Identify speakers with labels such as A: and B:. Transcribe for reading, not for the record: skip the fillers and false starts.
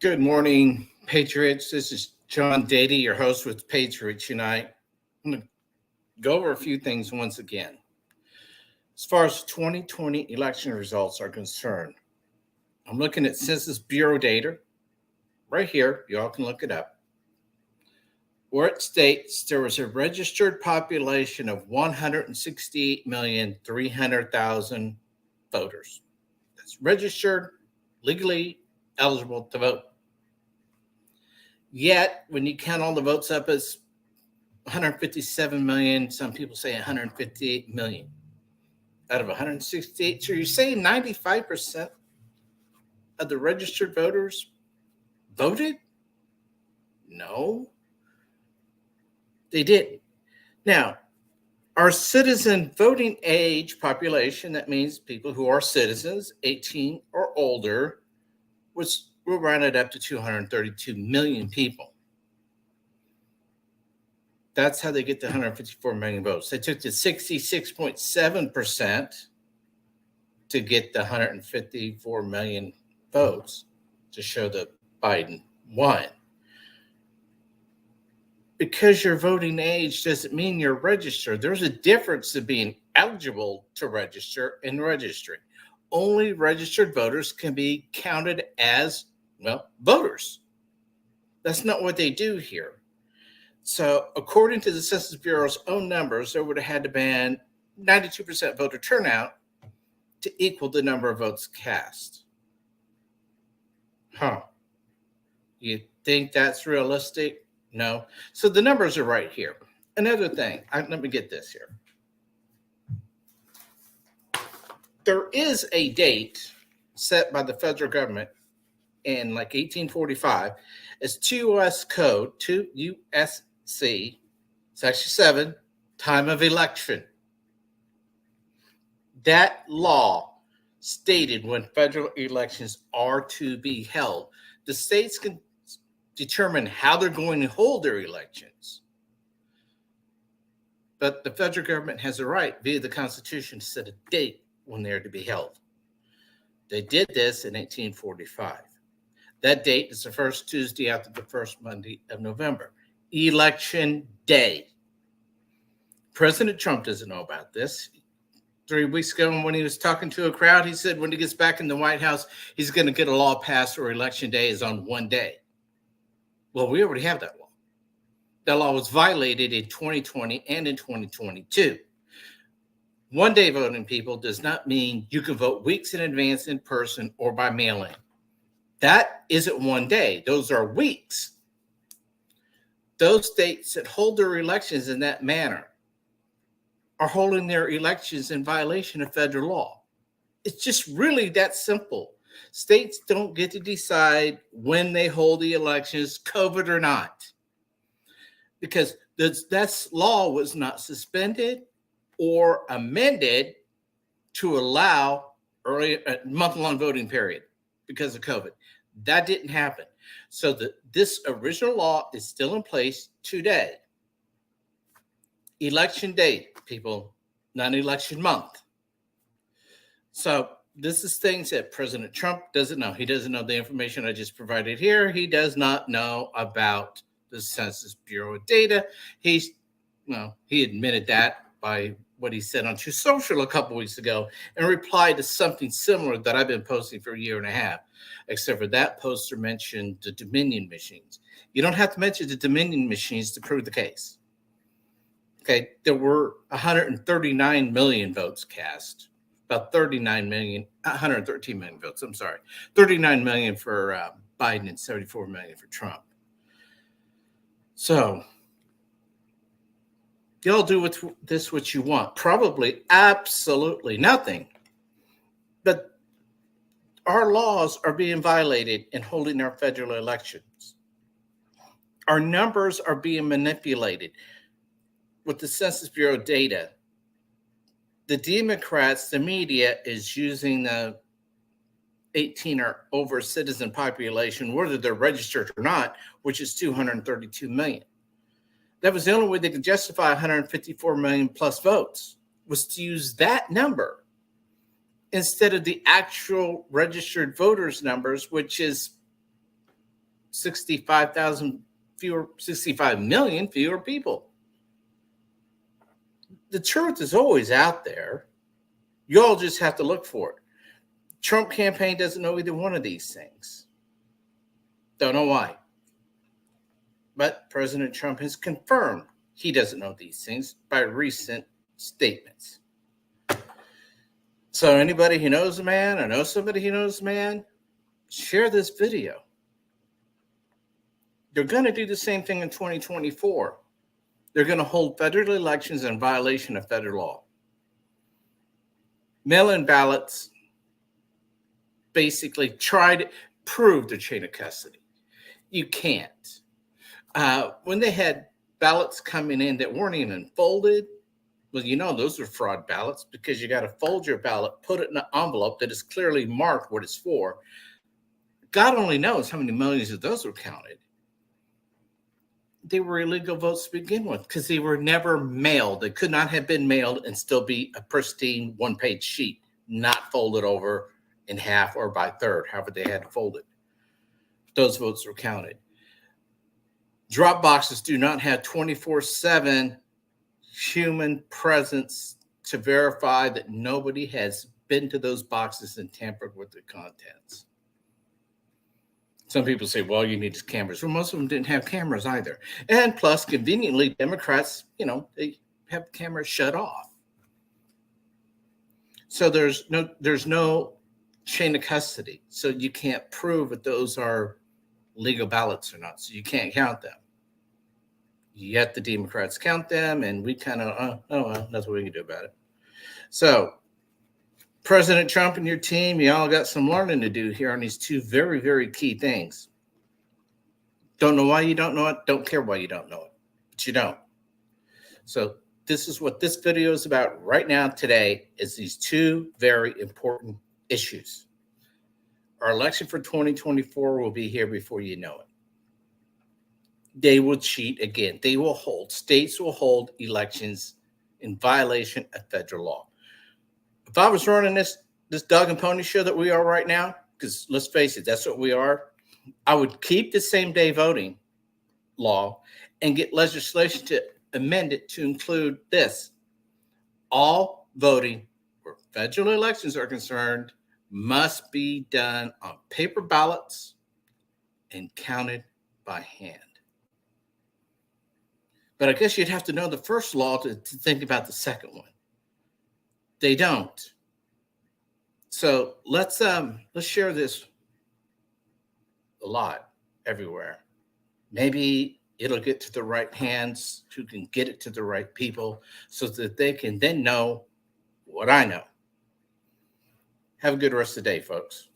A: Good morning, Patriots. This is John Dady, your host with Patriots Unite. I'm going to go over a few things once again. As far as 2020 election results are concerned, I'm looking at Census Bureau data right here. Y'all can look it up. Where it states there was a registered population of 168,300,000 voters. That's registered, legally eligible to vote. Yet, when you count all the votes up as 157 million, some people say 158 million out of 168. So you're saying 95% of the registered voters voted? No, they didn't. Now, our citizen voting age population, that means people who are citizens, 18 or older, we'll round it up to 232 million people. That's how they get the 154 million votes. They took the 66.7% to get the 154 million votes to show that Biden won. Because your voting age doesn't mean you're registered. There's a difference to being eligible to register and registering. Only registered voters can be counted as, voters. That's not what they do here. So according to the Census Bureau's own numbers, there would have had to been 92% voter turnout to equal the number of votes cast. You think that's realistic? No. So the numbers are right here. Another thing, let me get this here. There is a date set by the federal government in like 1845 as 2 U.S. Code, 2 U.S.C., Section 7, time of election. That law stated when federal elections are to be held. The states can determine how they're going to hold their elections. But the federal government has a right via the Constitution to set a date when they're to be held. They did this in 1845. That date is the first Tuesday after the first Monday of November. Election Day. President Trump doesn't know about this. 3 weeks ago, when he was talking to a crowd, he said when he gets back in the White House, he's going to get a law passed where Election Day is on one day. Well, we already have that law. That law was violated in 2020 and in 2022. One-day voting, people, does not mean you can vote weeks in advance in person or by mail-in. That isn't one day. Those are weeks. Those states that hold their elections in that manner are holding their elections in violation of federal law. It's just really that simple. States don't get to decide when they hold the elections, COVID or not, because that law was not suspended or amended to allow early month-long voting period because of COVID. That didn't happen. So this original law is still in place today. Election day, people, not election month. So this is things that President Trump doesn't know. He doesn't know the information I just provided here. He does not know about the Census Bureau data. He admitted that by what he said on Truth Social a couple weeks ago and replied to something similar that I've been posting for a year and a half, except for that poster mentioned the Dominion machines. You don't have to mention the Dominion machines to prove the case. Okay, there were 139 million votes cast, about 113 million votes, 39 million for Biden and 74 million for Trump. So, y'all do with this what you want. Probably absolutely nothing. But our laws are being violated in holding our federal elections. Our numbers are being manipulated with the Census Bureau data. The Democrats, the media, is using the 18 or over citizen population, whether they're registered or not, which is 232 million. That was the only way they could justify 154 million plus votes, was to use that number instead of the actual registered voters numbers, which is 65 million fewer people. The truth is always out there. You all just have to look for it. Trump campaign doesn't know either one of these things. Don't know why. But President Trump has confirmed he doesn't know these things by recent statements. So anybody who knows a man or knows somebody who knows a man, share this video. They're going to do the same thing in 2024. They're going to hold federal elections in violation of federal law. Mail-in ballots basically try to prove the chain of custody. You can't. When they had ballots coming in that weren't even folded, well, you know those are fraud ballots because you got to fold your ballot, put it in an envelope that is clearly marked what it's for. God only knows how many millions of those were counted. They were illegal votes to begin with because they were never mailed. They could not have been mailed and still be a pristine one-page sheet, not folded over in half or by third, however they had to fold it. Those votes were counted. Drop boxes do not have 24/7 human presence to verify that nobody has been to those boxes and tampered with the contents. Some people say, well, you need cameras. Well, most of them didn't have cameras either. And plus, conveniently, Democrats, they have cameras shut off. So there's no chain of custody. So you can't prove that those are legal ballots or not. So you can't count them. Yet the Democrats count them, and we kind of, well, that's what we can do about it. So President Trump and your team, you all got some learning to do here on these two very, very key things. Don't know why you don't know it. Don't care why you don't know it, but you don't. So this is what this video is about right now today, is these two very important issues. Our election for 2024 will be here before you know it. They will cheat again. States will hold elections in violation of federal law. If I was running this dog and pony show that we are right now, because let's face it, that's what we are, I would keep the same day voting law and get legislation to amend it to include this. All voting where federal elections are concerned must be done on paper ballots and counted by hand. But I guess you'd have to know the first law to think about the second one. They don't. So let's share this a lot everywhere. Maybe it'll get to the right hands who can get it to the right people so that they can then know what I know. Have a good rest of the day, folks.